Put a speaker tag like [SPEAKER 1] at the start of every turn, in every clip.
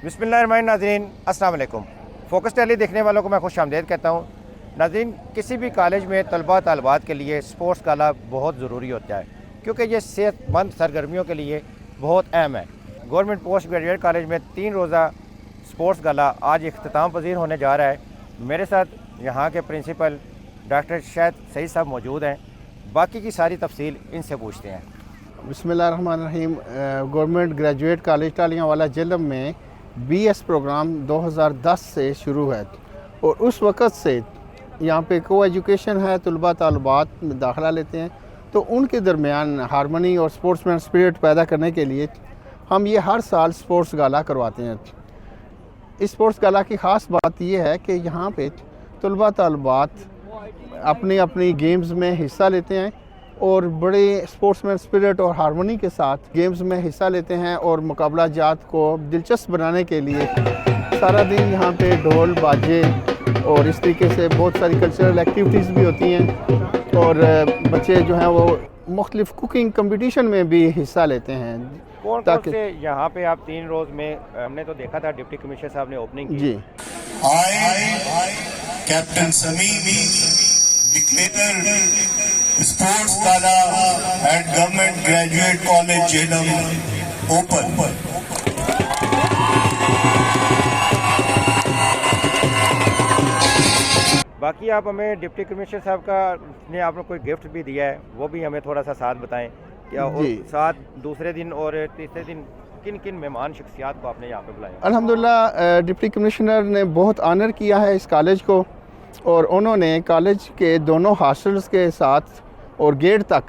[SPEAKER 1] बिस्मिल्लाहिर्रहमानिर्रहीम नाज़रीन अस्सलाम वालेकुम। फोकस टेली देखने वालों को मैं खुश आमदीद कहता हूँ। नाज़रीन, किसी भी कॉलेज में तलबा तालबात के लिए स्पोर्ट्स गाला बहुत ज़रूरी होता है क्योंकि ये सेहतमंद सरगर्मियों के लिए बहुत अहम है। गवर्नमेंट पोस्ट ग्रेजुएट कॉलेज में 3 रोज़ा स्पोर्ट्स गाला आज इख्तिताम पज़ीर होने जा रहा है। मेरे साथ यहाँ के प्रिंसिपल डॉक्टर शाहिद सईद साहब मौजूद हैं। बाकी की सारी तफसील इनसे पूछते हैं।
[SPEAKER 2] बिस्मिल्लाहिर्रहमानिर्रहीम। गवर्नमेंट ग्रेजुएट कॉलेज टालियांवाला जेलम में BS प्रोग्राम 2010 से शुरू है और उस वक़्त से यहाँ पे को एजुकेशन है, तलबा तालबात में दाखिला लेते हैं। तो उनके दरमियान हारमनी और स्पोर्ट्समैन स्पिरिट पैदा करने के लिए हम ये हर साल स्पोर्ट्स गाला करवाते हैं। इस स्पोर्ट्स गाला की ख़ास बात यह है कि यहाँ पे तलबा तालबात अपनी अपनी गेम्स में हिस्सा लेते हैं और बड़े स्पोर्ट्समैन स्पिरिट और हारमोनी के साथ गेम्स में हिस्सा लेते हैं और मुकाबला जात को दिलचस्प बनाने के लिए सारा दिन यहाँ पे ढोल बाजे और इस तरीके से बहुत सारी कल्चरल एक्टिविटीज़ भी होती हैं और बच्चे जो हैं वो मुख्तलिफ कुकिंग कंपटीशन में भी हिस्सा लेते हैं।
[SPEAKER 1] कौन से यहाँ पे आप 3 रोज़ में, हमने तो देखा था डिप्टी कमिश्नर साहब ने ओपनिंग की।
[SPEAKER 2] जी,
[SPEAKER 3] captain Samim declare sports gala at government graduate college Jhelum open.
[SPEAKER 1] बाकी आप हमें डिप्टी कमिश्नर साहब का ने आपने कोई गिफ्ट भी दिया है, वो भी हमें थोड़ा सा साथ बताएं क्या। और साथ दूसरे दिन और तीसरे दिन किन किन मेहमान शख्सियात को आपने यहाँ पे बुलाया?
[SPEAKER 2] अल्हम्दुलिल्लाह डिप्टी कमिश्नर ने बहुत ऑनर किया है इस कॉलेज को और उन्होंने कॉलेज के दोनों हॉस्टल्स के साथ और गेट तक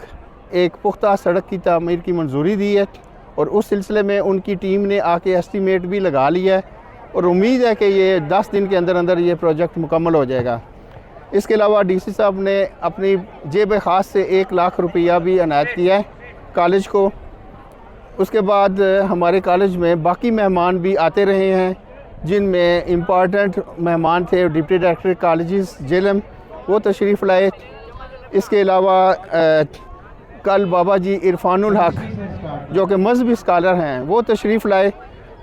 [SPEAKER 2] एक पुख्ता सड़क की तामीर की मंजूरी दी है और उस सिलसिले में उनकी टीम ने आके एस्टीमेट भी लगा लिया है और उम्मीद है कि ये 10 दिन के अंदर अंदर ये प्रोजेक्ट मुकम्मल हो जाएगा। इसके अलावा DC साहब ने अपनी जेब ख़ास से 1 लाख रुपया भी अनायत किया है कॉलेज को। उसके बाद हमारे कॉलेज में बाकी मेहमान भी आते रहे हैं जिनमें इम्पॉर्टेंट मेहमान थे डिप्टी डायरेक्टर कॉलेजेस जेलम, वो तशरीफ़ लाए। इसके अलावा कल बाबा जी इरफानुल हक जो कि मजहबी स्कॉलर हैं वो तशरीफ़ लाए।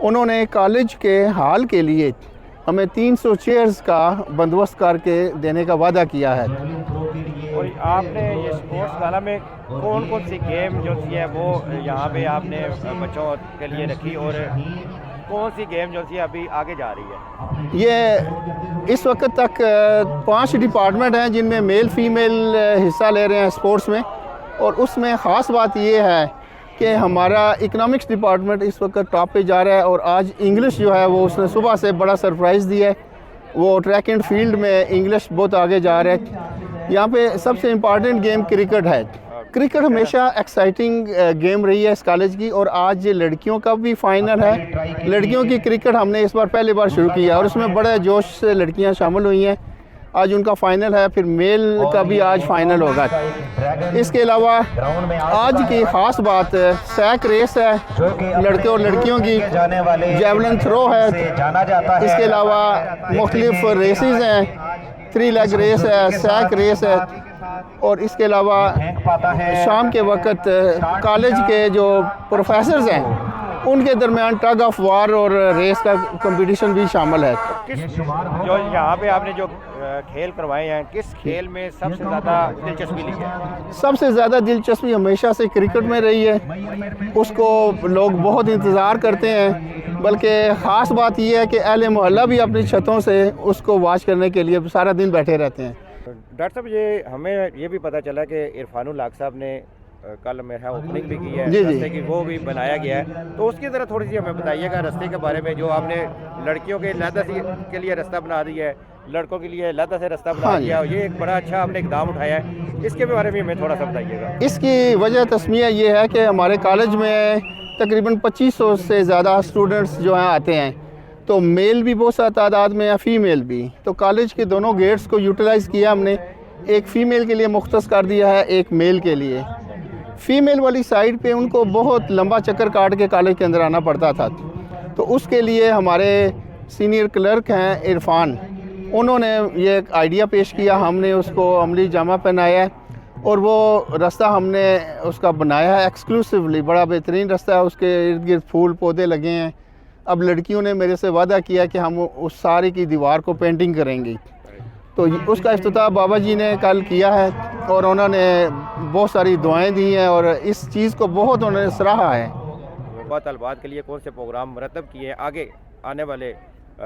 [SPEAKER 2] उन्होंने कॉलेज के हाल के लिए हमें 300 चेयर्स का बंदोबस्त करके देने का वादा किया है।
[SPEAKER 1] और आपने ये स्पोर्ट्स गाला में कौन कौन सी गेम जो सी है वो यहाँ पे आपने बच्चों के लिए रखी और कौन सी गेम जो सी अभी आगे जा रही है?
[SPEAKER 2] ये इस वक्त तक 5 डिपार्टमेंट हैं जिनमें मेल फीमेल हिस्सा ले रहे हैं स्पोर्ट्स में और उसमें ख़ास बात ये है कि हमारा इकोनॉमिक्स डिपार्टमेंट इस वक्त टॉप पे जा रहा है और आज इंग्लिश जो है वो उसने सुबह से बड़ा सरप्राइज़ दिया है। वो ट्रैक एंड फील्ड में इंग्लिश बहुत आगे जा रहा है। यहाँ पे सबसे इम्पॉर्टेंट गेम क्रिकेट है। क्रिकेट हमेशा एक्साइटिंग गेम रही है इस कॉलेज की और आज लड़कियों का भी फाइनल है। लड़कियों की क्रिकेट हमने इस बार पहली बार शुरू किया और उसमें बड़े जोश से लड़कियां शामिल हुई हैं। आज उनका फाइनल है, फिर मेल का भी आज फाइनल होगा। इसके अलावा आज की ख़ास बात सैक रेस है लड़के और लड़कियों की, जैवलिन थ्रो है, इसके अलावा मुख्तलिफ रेसेस हैं, 3 लेग रेस है, सैक रेस है और इसके अलावा शाम के वक्त कॉलेज के जो प्रोफेसर्स हैं उनके दरमियान टग ऑफ वार और रेस का कंपटीशन भी शामिल है।
[SPEAKER 1] जो यहाँ पे आपने जो खेल करवाए हैं, किस खेल में सबसे ज़्यादा दिलचस्पी ली है?
[SPEAKER 2] सबसे ज़्यादा दिलचस्पी हमेशा से क्रिकेट में रही है, उसको लोग बहुत इंतज़ार करते हैं। बल्कि ख़ास बात यह है कि अहले मोहल्ला भी अपनी छतों से उसको वॉच करने के लिए सारा दिन बैठे रहते हैं।
[SPEAKER 1] डॉक्टर साहब, ये हमें ये भी पता चला कि इरफानुल हक साहब ने कल मेरा ओपनिंग भी की है रास्ते की, वो भी बनाया गया है, तो उसकी ज़रा थोड़ी सी हमें बताइएगा रास्ते के बारे में। जो आपने लड़कियों के लहदा के लिए रास्ता बना दिया है, लड़कों के लिए लहदा से रास्ता बना दिया है, ये एक बड़ा अच्छा आपने इकदाम उठाया है, इसके बारे में हमें थोड़ा सा बताइएगा।
[SPEAKER 2] इसकी वजह तस्मिया ये है कि हमारे कॉलेज में तकरीबन 2500 से ज़्यादा स्टूडेंट्स जो हैं आते हैं, तो मेल भी बहुत सा तादाद में है, फ़ीमेल भी। तो कॉलेज के दोनों गेट्स को यूटिलाइज़ किया हमने, एक फ़ीमेल के लिए मुख्तस कर दिया है, एक मेल के लिए। फ़ीमेल वाली साइड पे उनको बहुत लंबा चक्कर काट के कॉलेज के अंदर आना पड़ता था, तो उसके लिए हमारे सीनियर क्लर्क हैं इरफान, उन्होंने ये एक आइडिया पेश किया, हमने उसको अमली जामा पहनाया और वो रास्ता हमने उसका बनाया है एक्सक्लूसिवली, बड़ा बेहतरीन रास्ता है, उसके इर्द गिर्द फूल पौधे लगे हैं, अब लड़कियों ने मेरे से वादा किया कि हम उस सारे की दीवार को पेंटिंग करेंगे। तो उसका इफ्तिताह बाबा जी ने कल किया है और उन्होंने बहुत सारी दुआएं दी हैं और इस चीज़ को बहुत उन्होंने सराहा है।
[SPEAKER 1] तलबात के लिए कौन से प्रोग्राम मुरतब किए हैं आगे आने वाले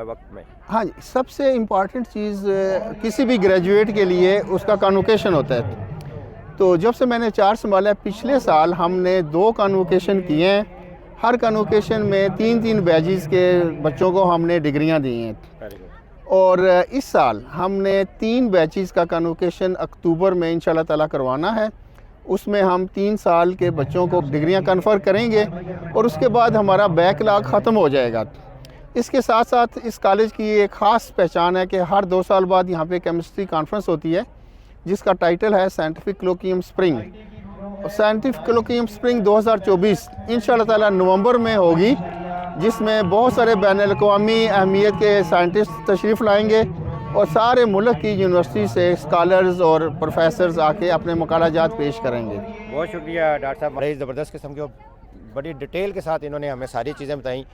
[SPEAKER 1] वक्त में?
[SPEAKER 2] हाँ जी, सबसे इम्पॉर्टेंट चीज़ किसी भी ग्रेजुएट के लिए उसका कन्वोकेशन होता है। तो जब से मैंने 4 संभाला, पिछले साल हमने 2 कन्वोकेशन किए हैं। हर कन्वोकेशन में 3-3 बैचेस के बच्चों को हमने डिग्रियां दी हैं और इस साल हमने 3 बैचेस का कन्वोकेशन अक्टूबर में इंशाल्लाह ताला करवाना है। उसमें हम 3 साल के बच्चों को डिग्रियां कन्फर करेंगे और उसके बाद हमारा बैकलॉग ख़त्म हो जाएगा। इसके साथ साथ इस कॉलेज की एक ख़ास पहचान है कि हर 2 साल बाद यहाँ पे केमिस्ट्री कॉन्फ्रेंस होती है जिसका टाइटल है साइंटिफिक कोलोकियम स्प्रिंग। और साइंटिफिक कोलोकियम स्प्रिंग 2024 इंशाल्लाह ताला नवंबर में होगी, जिसमें बहुत सारे बैनुल-अक़वामी अहमियत के साइंटिस्ट तशरीफ़ लाएंगे और सारे मुल्क की यूनिवर्सिटी से स्कॉलर्स और प्रोफेसर्स आके अपने मकालाजात पेश करेंगे।
[SPEAKER 1] बहुत शुक्रिया डॉक्टर साहब, बड़ी ज़बरदस्त किस्म की बड़ी डिटेल के साथ इन्होंने हमें सारी चीज़ें बताई।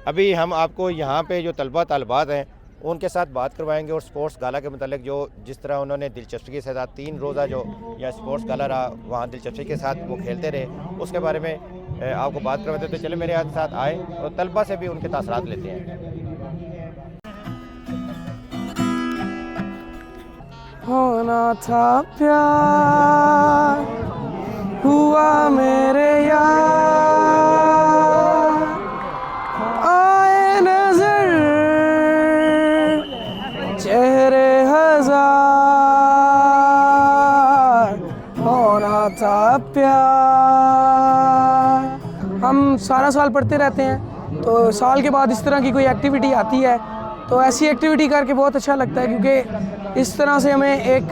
[SPEAKER 1] अभी हम आपको यहाँ पे जो तलबा तलबात हैं उनके साथ बात करवाएंगे और स्पोर्ट्स गाला के मतलब जो जिस तरह उन्होंने दिलचस्पी के साथ 3 रोज़ा जो या स्पोर्ट्स गाला रहा वहाँ दिलचस्पी के साथ वो खेलते रहे, उसके बारे में आपको बात करवाते। तो चले मेरे साथ आए और तलबा से भी उनके तासरात लेते हैं।
[SPEAKER 4] होना था प्यार हुआ मेरे यार, आए नजर चेहरे हजार, होना था प्यार। हम सारा साल पढ़ते रहते हैं तो साल के बाद इस तरह की कोई एक्टिविटी आती है तो ऐसी एक्टिविटी करके बहुत अच्छा लगता है, क्योंकि इस तरह से हमें एक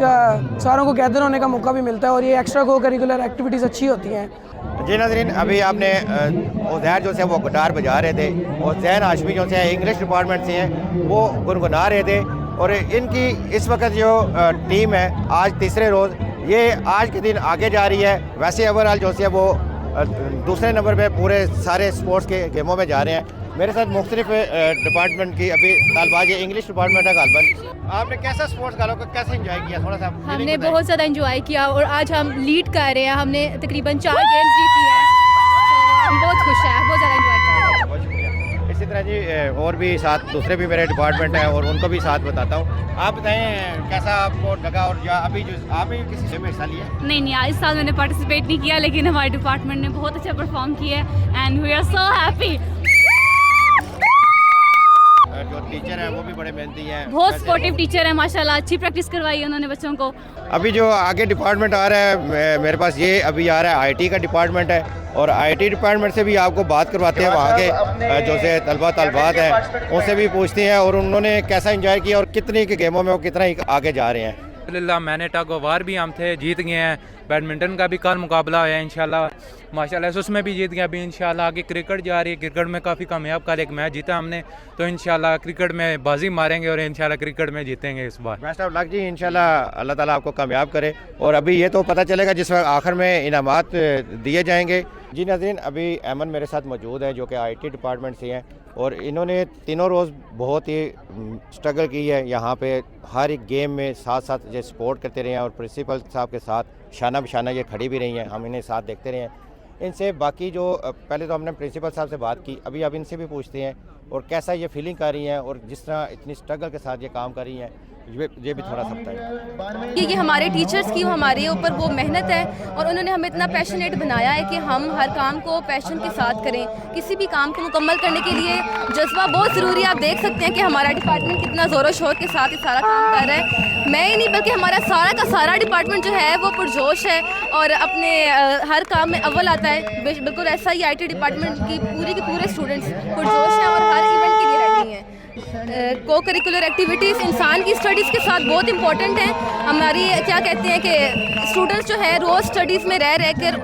[SPEAKER 4] सारों को गैदर होने का मौका भी मिलता है और ये एक्स्ट्रा को करिकुलर एक्टिविटीज़ अच्छी होती हैं।
[SPEAKER 1] जी नाज़रीन, अभी आपने उज़ैर जो से वो गिटार बजा रहे थे और ज़ैन हाशमी जो से इंग्लिश डिपार्टमेंट से हैं वो गुनगुना रहे थे और इनकी इस वक्त जो टीम है आज तीसरे रोज़ ये आज के दिन आगे जा रही है। वैसे ओवरऑल जो से वो दूसरे नंबर पे पूरे सारे स्पोर्ट्स के गेमों में जा रहे हैं। मेरे साथ मुख्तलिफ डिपार्टमेंट की अभी तालबाज ये इंग्लिश डिपार्टमेंट है गालबन। आपने कैसा स्पोर्ट्स गालों को कैसे एंजॉय किया? थोड़ा सा
[SPEAKER 5] हमने बहुत ज़्यादा एंजॉय किया और आज हम लीड कर रहे हैं। हमने तकरीबन 4 गेम्स जीती हैं, तो हम बहुत खुश हैं, बहुत ज़्यादा एंजॉय कर रहे हैं।
[SPEAKER 1] बहुत शुक्रिया। इसी तरह जी और भी साथ दूसरे भी मेरे डिपार्टमेंट हैं और उनको भी साथ बताता हूँ। आप बताएं कैसा आपको लगा और या अभी जो आप भी किसी से में हिस्सा लिया?
[SPEAKER 6] नहीं, इस साल मैंने पार्टिसिपेट नहीं किया, लेकिन हमारे डिपार्टमेंट ने बहुत अच्छा परफॉर्म किया है and we are so happy.
[SPEAKER 1] जो टीचर हैं वो भी बड़े मेहनती हैं,
[SPEAKER 6] बहुत सपोर्टिव टीचर है माशाल्लाह, अच्छी प्रैक्टिस करवाई है उन्होंने बच्चों को।
[SPEAKER 1] अभी जो आगे डिपार्टमेंट आ रहा है मेरे पास ये अभी आ रहा है आईटी का डिपार्टमेंट है और आईटी डिपार्टमेंट से भी आपको बात करवाते हैं। वहाँ के जो से तलबा तलबात हैं उनसे भी पूछते हैं और उन्होंने कैसा एंजॉय किया और कितनी के गेमों में वो कितना ही आगे जा रहे हैं।
[SPEAKER 7] अल्हम्दुलिल्लाह मैंने टग ऑफ वार भी हम थे, जीत गए हैं। बैडमिंटन का भी कल मुकाबला है इंशाल्लाह माशाल्लाह, उसमें भी जीत गया। अभी इंशाल्लाह आगे क्रिकेट जा रही है, क्रिकेट में काफ़ी कामयाब कल एक मैच जीता हमने, तो इंशाल्लाह क्रिकेट में बाजी मारेंगे और इंशाल्लाह क्रिकेट में जीतेंगे इस बार।
[SPEAKER 1] बेस्ट ऑफ लक जी, इंशाल्लाह अल्लाह ताला आपको कामयाब करे। और अभी ये तो पता चलेगा जिस वक्त आखिर में इनामात दिए जाएंगे। जी नाज़रीन, अभी अमन मेरे साथ मौजूद है जो कि आईटी डिपार्टमेंट से हैं और इन्होंने तीनों रोज़ बहुत ही स्ट्रगल की है। यहाँ पे हर एक गेम में साथ साथ ये सपोर्ट करते रहे हैं और प्रिंसिपल साहब के साथ शाना बशाना ये खड़ी भी रही हैं, हम इन्हें साथ देखते रहे हैं। इनसे बाकी जो पहले तो हमने प्रिंसिपल साहब से बात की, अभी अब इनसे भी पूछते हैं और कैसा ये फीलिंग कर रही हैं और जिस तरह इतनी स्ट्रगल के साथ ये काम कर रही हैं ये भी थोड़ा सा बताएं।
[SPEAKER 5] ये हमारे टीचर्स की हमारे ऊपर वो मेहनत है और उन्होंने हमें इतना पैशनेट बनाया है कि हम हर काम को पैशन के साथ करें। किसी भी काम को मुकम्मल करने के लिए जज्बा बहुत ज़रूरी है। आप देख सकते हैं कि हमारा डिपार्टमेंट कितना ज़ोर शोर के साथ ये सारा काम कर रहा है। मैं ही नहीं बल्कि हमारा सारा का सारा डिपार्टमेंट जो है वो पुरजोश है और अपने हर काम में अव्वल आता है। बिल्कुल ऐसा ही IT डिपार्टमेंट की पूरे के पूरे स्टूडेंट्स पुरजोश हैं और हर इवेंट के लिए रेडी हैं। को करिकुलर एक्टिविटीज़ इंसान की स्टडीज़ के साथ बहुत इंपॉर्टेंट हैं। हमारी क्या कहते हैं कि स्टूडेंट्स जो है रोज़ स्टडीज़ में रह कर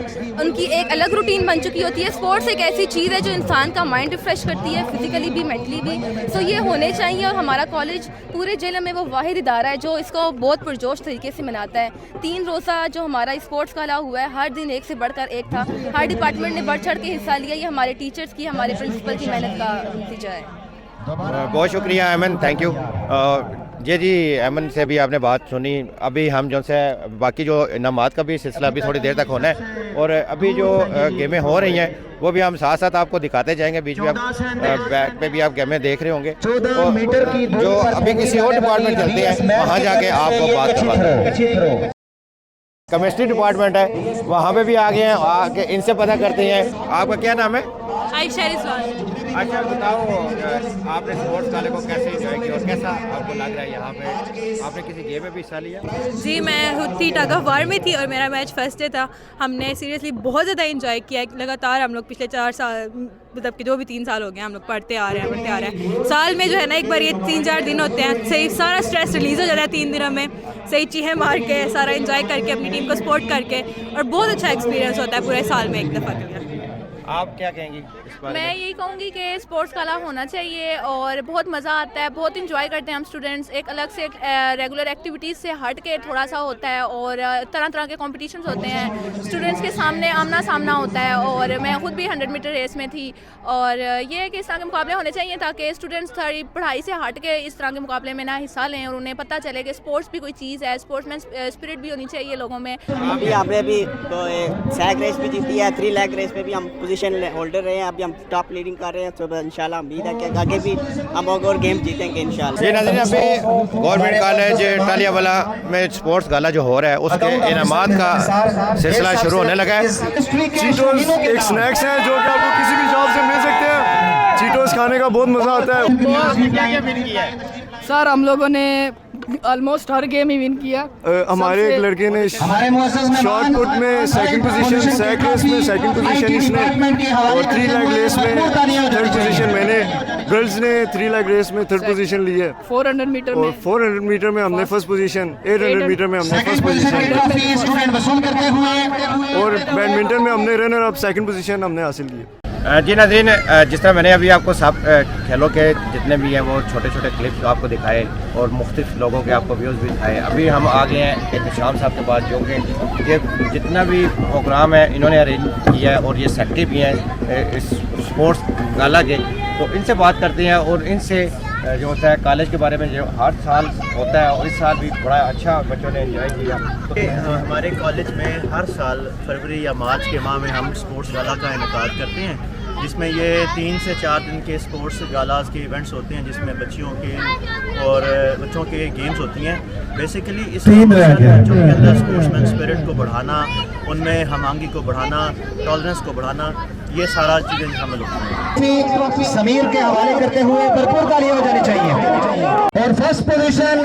[SPEAKER 5] उनकी एक अलग रूटीन बन चुकी होती है। स्पोर्ट्स एक ऐसी चीज़ है जो इंसान का माइंड रिफ्रेश करती है, फिजिकली भी मेंटली भी। सो ये होने चाहिए और हमारा कॉलेज पूरे जिले में वो वाहिद इदारा है जो इसको बहुत पुरजोश तरीके से मनाता है। 3 रोज़ा जो हमारा स्पोर्ट्स काला हुआ है, हर दिन एक से बढ़कर एक था। हर डिपार्टमेंट ने बढ़ चढ़ के हिस्सा लिया। ये हमारे टीचर्स की, हमारे प्रिंसिपल की मेहनत का नतीजा है।
[SPEAKER 1] बहुत शुक्रिया अमन, थैंक यू। जी अमन से भी आपने बात सुनी। अभी हम जो से बाकी जो इनामात का भी सिलसिला अभी थोड़ी देर तक होना है और अभी जो गेमें हो रही हैं वो भी हम साथ साथ आपको दिखाते जाएंगे। बीच में आप बैक पे भी आप गेमें देख रहे होंगे। तो जो अभी किसी और डिपार्टमेंट चलते हैं वहाँ जाके आपको बात करवाते हैं। केमिस्ट्री डिपार्टमेंट है, वहाँ पे भी आ गए हैं, आके इनसे पता करते हैं। आपका क्या नाम है?
[SPEAKER 6] आयशा रिजवान।
[SPEAKER 1] अच्छा बताओ, आपने स्पोर्ट्स काले को कैसे एंजॉय किया और कैसा आपको लग रहा है यहाँ पे? आपने किसी गेम में भी हिस्सा लिया?
[SPEAKER 8] जी, मैं खुद थी टग ऑफ वार में थी और मेरा मैच फर्स्ट डे था। हमने सीरियसली बहुत ज़्यादा एंजॉय किया। लगातार हम लोग पिछले 4 साल, मतलब कि जो भी 3 साल हो गए हम लोग पढ़ते आ रहे हैं। साल में जो है ना एक बार ये 3-4 दिन होते हैं, सही सारा स्ट्रेस रिलीज़ हो जाता है 3 दिनों में। सही चीज़ें मार के, सारा एंजॉय करके, अपनी टीम को सपोर्ट करके, और बहुत अच्छा एक्सपीरियंस होता है पूरे साल में एक दफ़ा के लिए।
[SPEAKER 1] आप क्या कहेंगी इस बारे में?
[SPEAKER 6] मैं यही कहूँगी कि स्पोर्ट्स काला होना चाहिए और बहुत मज़ा आता है, बहुत इंजॉय करते हैं हम स्टूडेंट्स। एक अलग से रेगुलर एक्टिविटीज़ से हट के थोड़ा सा होता है और तरह तरह के कॉम्पिटिशन्स होते हैं। स्टूडेंट्स के सामने आमना सामना होता है और मैं खुद भी 100 मीटर रेस में थी। और ये है कि इस तरह के मुकाबले होने चाहिए ताकि स्टूडेंट्स सारी पढ़ाई से हट के इस तरह के मुकाबले में ना हिस्सा लें और उन्हें पता चले कि स्पोर्ट्स भी कोई चीज़ है, स्पोर्ट्समैन स्पिरिट भी होनी चाहिए लोगों में।
[SPEAKER 9] अभी हमने भी तो सैग रेस भी जीती है, 3 लैग रेस में भी हम पोजीशन होल्डर रहे हैं। अभी हम टॉप लीडिंग कर रहे हैं, तो इंशाल्लाह उम्मीद है कि आगे भी हम और गेम जीतेंगे इंशाल्लाह।
[SPEAKER 1] जी नाज़रीन, अभी गवर्नमेंट कॉलेज टालियावाला में स्पोर्ट्स गाला जो हो रहा है उसके इनामात का सिलसिला शुरू होने लगा है।
[SPEAKER 10] चीटोस एक स्नैक्स है जो कि आपको किसी भी शॉप से मिल सकते हैं। चीटोस खाने का बहुत मज़ा आता है।
[SPEAKER 4] सर हम लोगों ने ऑलमोस्ट हर गेम ही विन किया।
[SPEAKER 10] हमारे एक लड़के ने शॉर्ट पुट में सेकंड पोजीशन, सैक रेस में सेकंड पोजीशन इसने, और 3 लैग रेस में थर्ड पोजीशन मैंने। गर्ल्स ने 3 लैग रेस में थर्ड पोजीशन ली है।
[SPEAKER 4] 400 मीटर
[SPEAKER 10] और 400 मीटर में हमने फर्स्ट पोजीशन, 800 मीटर में हमने फर्स्ट पोजीशन, और बैडमिंटन में हमने रनर अप सेकंड पोजीशन हमने हासिल की।
[SPEAKER 1] जी नाज़रीन, जिस तरह मैंने अभी आपको सब खेलों के जितने भी हैं वो छोटे छोटे क्लिप्स आपको दिखाए और मुख्तलिफ लोगों के आपको व्यूज़ भी दिखाए। अभी हम आ गए हैं एहतशाम साहब के पास जो कि ये जितना भी प्रोग्राम है इन्होंने अरेंज किया है और ये सेक्रेटरी भी हैं इस स्पोर्ट्स गाला के। तो इनसे बात करते हैं और इनसे जो होता है कॉलेज के बारे में जो हर साल होता है और इस साल भी बड़ा अच्छा बच्चों ने एंजॉय किया।
[SPEAKER 11] हमारे कॉलेज में हर साल फरवरी या मार्च के माह में हम स्पोर्ट्स गाला का इनेकाद करते हैं, जिसमें ये 3 से 4 दिन के स्पोर्ट्स गालाज के इवेंट्स होते हैं जिसमें बच्चों के गेम्स होती हैं। बेसिकली इस बच्चों के अंदर स्पोर्ट्समैन स्पिरिट को बढ़ाना, उनमें हमआहंगी को बढ़ाना, टॉलरेंस को बढ़ाना, ये सारा चीज़ें शामिल होती हैं।
[SPEAKER 12] समीर के हवाले करते हुए भरपूर तालियां हो जानी चाहिए। और फर्स्ट पोजीशन